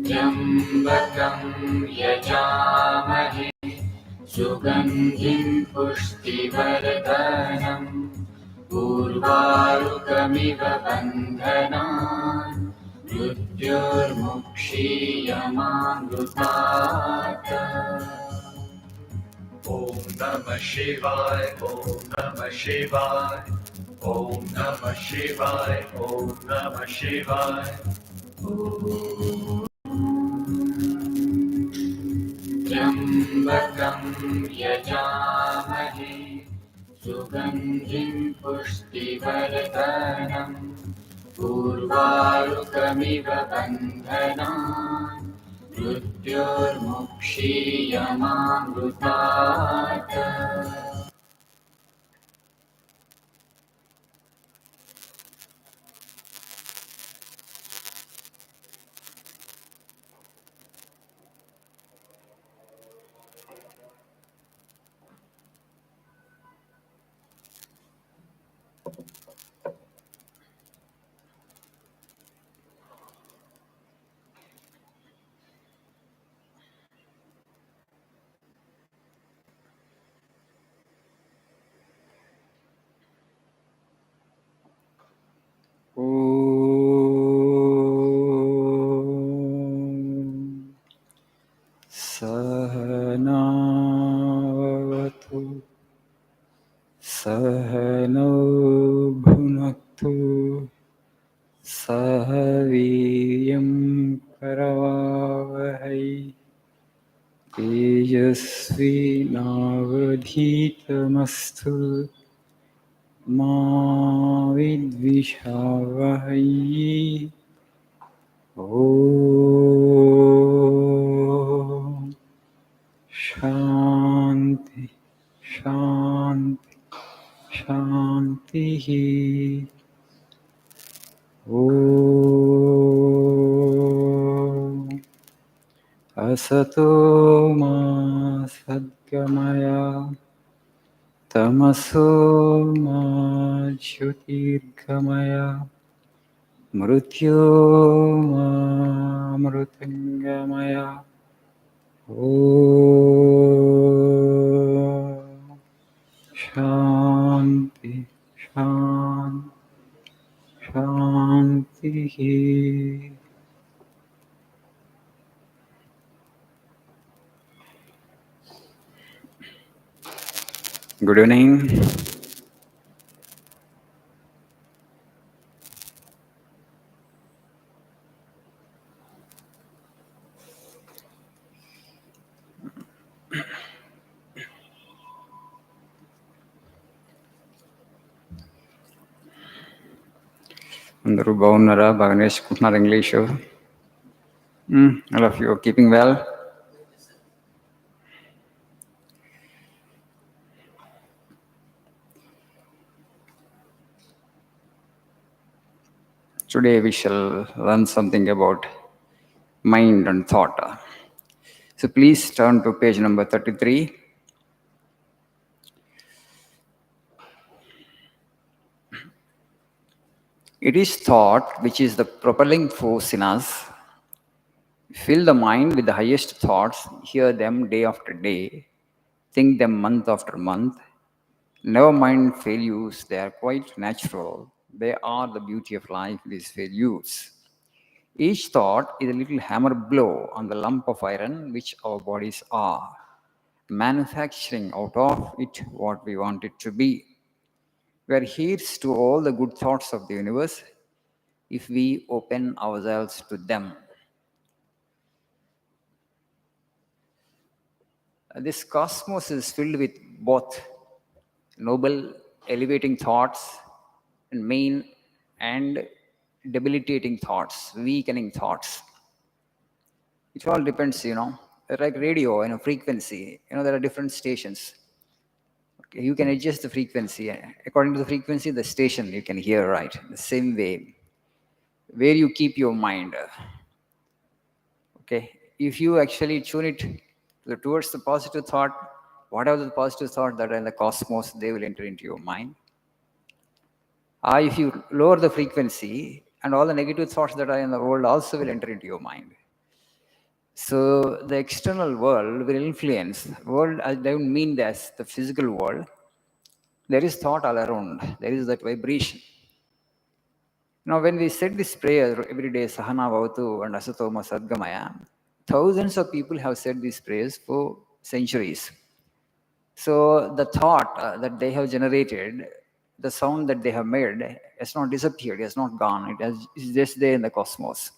त्र्यम्बकं यजामहे सुगन्धिं पुष्टिवर्धनम् उर्वारुकमिव बन्धनान् मृत्युर्मुक्षीयमामृतात्। Om Namah Shivaya, Om Namah Shivaya, Om Namah Shivaya, Om Namah Shivaya. Trambakam yajamahe sugandhim pushtivardhanam urvarukamiva bandhanan mृत्युर्मुक्षीयमामृतात्। Sahanavatu Sahano Bhunaktu Sahaviyam Karavavahai Tejasvi Navadhitamastu Ma Vidvishavahai. Om Shanti Shanti Shanti. Om Asato Ma Sadgamaya Tamaso Ma Jyotirgamaya Mrityoma Mrutangamaya. Om Shanti Shanti Shanti. Good evening. అందరూ బాగున్నారా? బాగా నేర్చుకుంటున్నారు English? All of you are keeping well? Today we shall learn something about mind and thought. So please turn to page number 33. It is thought which is the propelling force in us. Fill the mind with the highest thoughts, hear them day after day, think them month after month. Never mind failures, they are quite natural. They are the beauty of life, these failures. Each thought is a little hammer blow on the lump of iron which our bodies are, manufacturing out of it what we want it to be. We are heirs to all the good thoughts of the universe if we open ourselves to them. This cosmos is filled with both noble, elevating thoughts and mean and debilitating thoughts, weakening thoughts. It all depends, like radio, frequency, there are different stations. Okay, you can adjust the frequency. According to the frequency, the station you can hear, right? The same way, where you keep your mind. Okay, if you actually tune it towards the positive thought, whatever the positive thought that are in the cosmos, they will enter into your mind. If you lower the frequency, and all the negative thoughts that are in the world also will enter into your mind. So the external world will influence. World, I don't mean that's the physical world. There is thought all around. There is that vibration. Now, when we said this prayer every day, Sahana Bhavatu and Asatoma Sadgamaya, thousands of people have said these prayers for centuries. So the thought that they have generated, the sound that they have made, has not disappeared, has not gone. It's just there in the cosmos.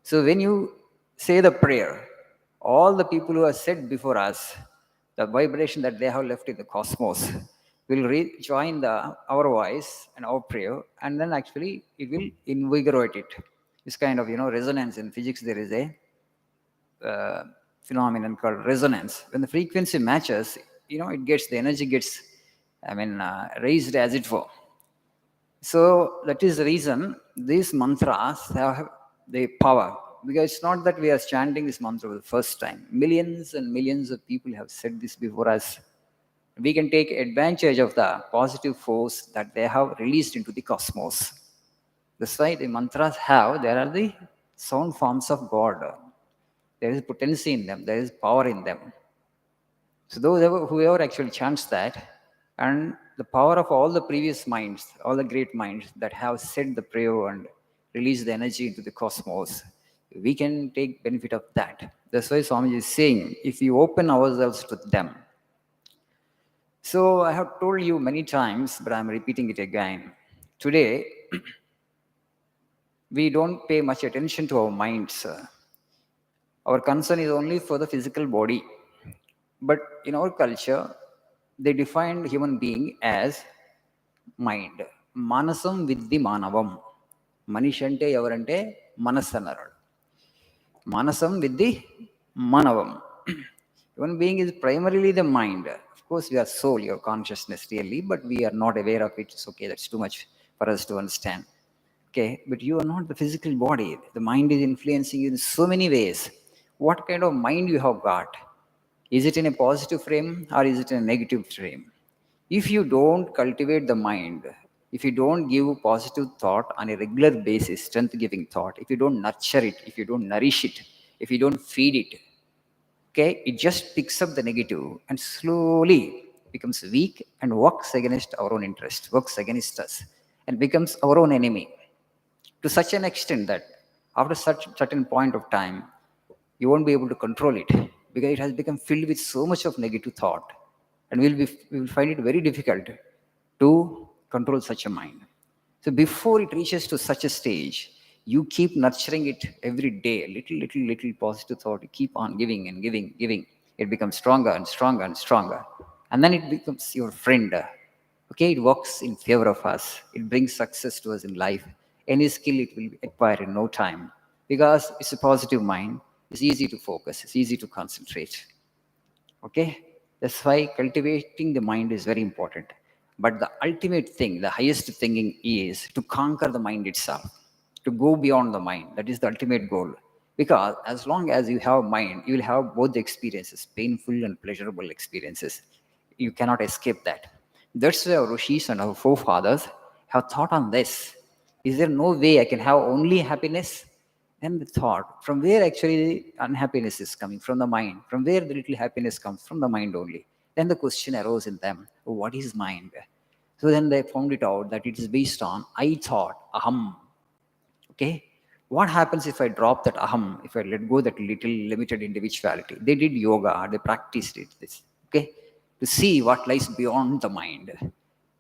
So when you say the prayer, all the people who have said before us, the vibration that they have left in the cosmos will rejoin our voice and our prayer, and then actually it will invigorate it. This kind of resonance in physics. There is a phenomenon called resonance. When the frequency matches, it gets the energy gets, raised as it were. So that is the reason these mantras have the power. Because it's not that we are chanting this mantra for the first time. Millions and millions of people have said this before us. We can take advantage of the positive force that they have released into the cosmos. That's why the mantras there are the sound forms of God. There is potency in them, there is power in them. So whoever actually chants that, and the power of all the previous minds, all the great minds that have said the prayer and released the energy into the cosmos, we can take benefit of that. That's why Swamiji is saying, if you open ourselves to them. So I have told you many times, but I'm repeating it again. Today, we don't pay much attention to our minds. Our concern is only for the physical body. But in our culture, they defined human being as mind. Manasam vidhi manavam. Manishante yavarante manasanaral. Manasam vidhi manavam. Human being is primarily the mind. Of course, we are soul, your consciousness really, but we are not aware of it. It's okay, that's too much for us to understand. Okay, but you are not the physical body. The mind is influencing you in so many ways. What kind of mind you have got? Is it in a positive frame or is it in a negative frame? If you don't cultivate the mind, if you don't give positive thought on a regular basis, strength giving thought, if you don't nurture it, if you don't nourish it, if you don't feed it, okay, it just picks up the negative and slowly becomes weak and works against our own interest, works against us, and becomes our own enemy to such an extent that after such certain point of time, you won't be able to control it because it has become filled with so much of negative thought, and we will find it very difficult to control such a mind. So before it reaches to such a stage, you keep nurturing it every day, little positive thought. You keep on giving and giving, giving. It becomes stronger and stronger and stronger, and then it becomes your friend. Okay, it works in favor of us. It brings success to us in life. Any skill it will acquire in no time because it's a positive mind. It's easy to focus. It's easy to concentrate. Okay, that's why cultivating the mind is very important. But the ultimate thing, the highest thinking is to conquer the mind itself, to go beyond the mind. That is the ultimate goal. Because as long as you have mind, you will have both the experiences, painful and pleasurable experiences. You cannot escape that. That's why our rishis and our forefathers have thought on this. Is there no way I can have only happiness? Then the thought, from where actually unhappiness is coming? From the mind. From where the little happiness comes? From the mind only. Then the question arose in them, oh, what is mind? So then they found it out that it is based on I thought, aham. Okay? What happens if I drop that aham, if I let go that little limited individuality? They did yoga, they practiced it, this, okay? To see what lies beyond the mind.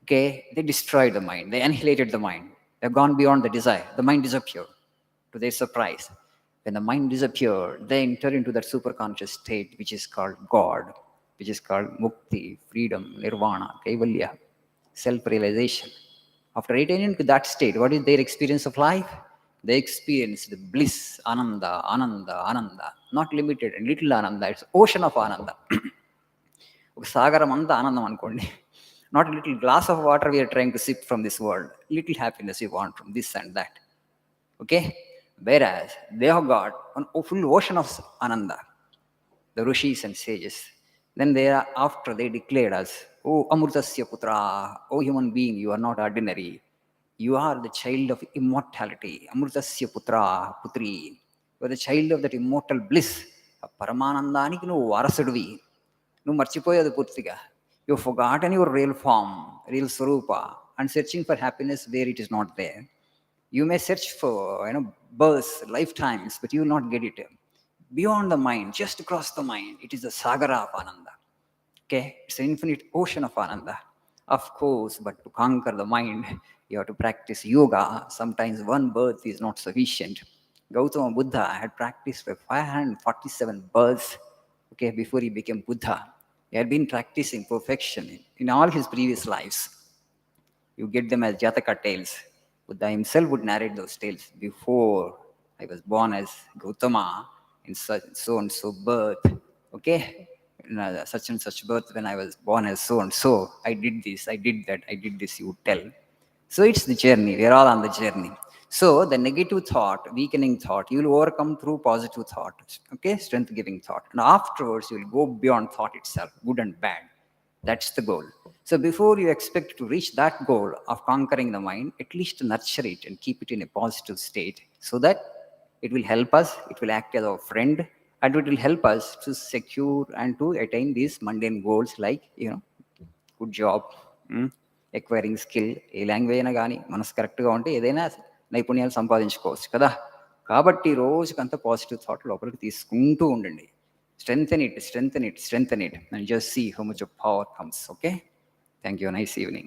Okay? They destroyed the mind, they annihilated the mind. They've gone beyond the desire. The mind disappeared. To their surprise, when the mind disappeared, they enter into that superconscious state which is called God, which is called mukti, freedom, nirvana, kaivalya, self-realization. After attaining to that state, what is their experience of life? They experience the bliss, ananda, ananda, ananda, not limited, and little ananda, it's ocean of ananda. Sagaram anta anandam anukondi. Not a little glass of water we are trying to sip from this world. Little happiness you want from this and that. Okay? Whereas they have got a full ocean of ananda, the rishis and sages. Then after they declared us, oh Amrutasya Putra, oh human being, you are not ordinary. You are the child of immortality. Amrutasya putra, putri. You are the child of that immortal bliss. ఆ పరమానందానికి నువ్వు వారసుడివి. నువ్వు మర్చిపోయేది పూర్తిగా. You have forgotten your real form, real swarupa, and searching for happiness where it is not there. You may search for, births, lifetimes, but you will not get it. Beyond the mind, just across the mind, it is the sagara of Ananda. Okay, it's an infinite ocean of Ananda. Of course, but to conquer the mind, you have to practice yoga. Sometimes one birth is not sufficient. Gautama Buddha had practiced for 547 births, okay, before he became Buddha. He had been practicing perfection in all his previous lives. You get them as Jataka tales. Buddha himself would narrate those tales. Before I was born as Gautama, in such so and so birth, okay, in such and such birth, when I was born as so and so, I did this, I did that, I did this, you tell. So it's the journey. We're all on the journey. So the negative thought, weakening thought, you will overcome through positive thought, okay, strength-giving thought. And afterwards, you will go beyond thought itself, good and bad. That's the goal. So before you expect to reach that goal of conquering the mind, at least nurture it and keep it in a positive state so that it will help us, it will act as our friend, and it will help us to secure and to attain these mundane goals like, good job, acquiring skill, ఏ language అయినా కానీ మనసు కరెక్ట్గా ఉంటే ఏదైనా నైపుణ్యాలు సంపాదించుకోవచ్చు కదా. కాబట్టి రోజుకంతా పాజిటివ్ థాట్ లోపలికి తీసుకుంటూ ఉండండి. Strengthen it, and just see how much of power comes, okay? Thank you. Nice evening.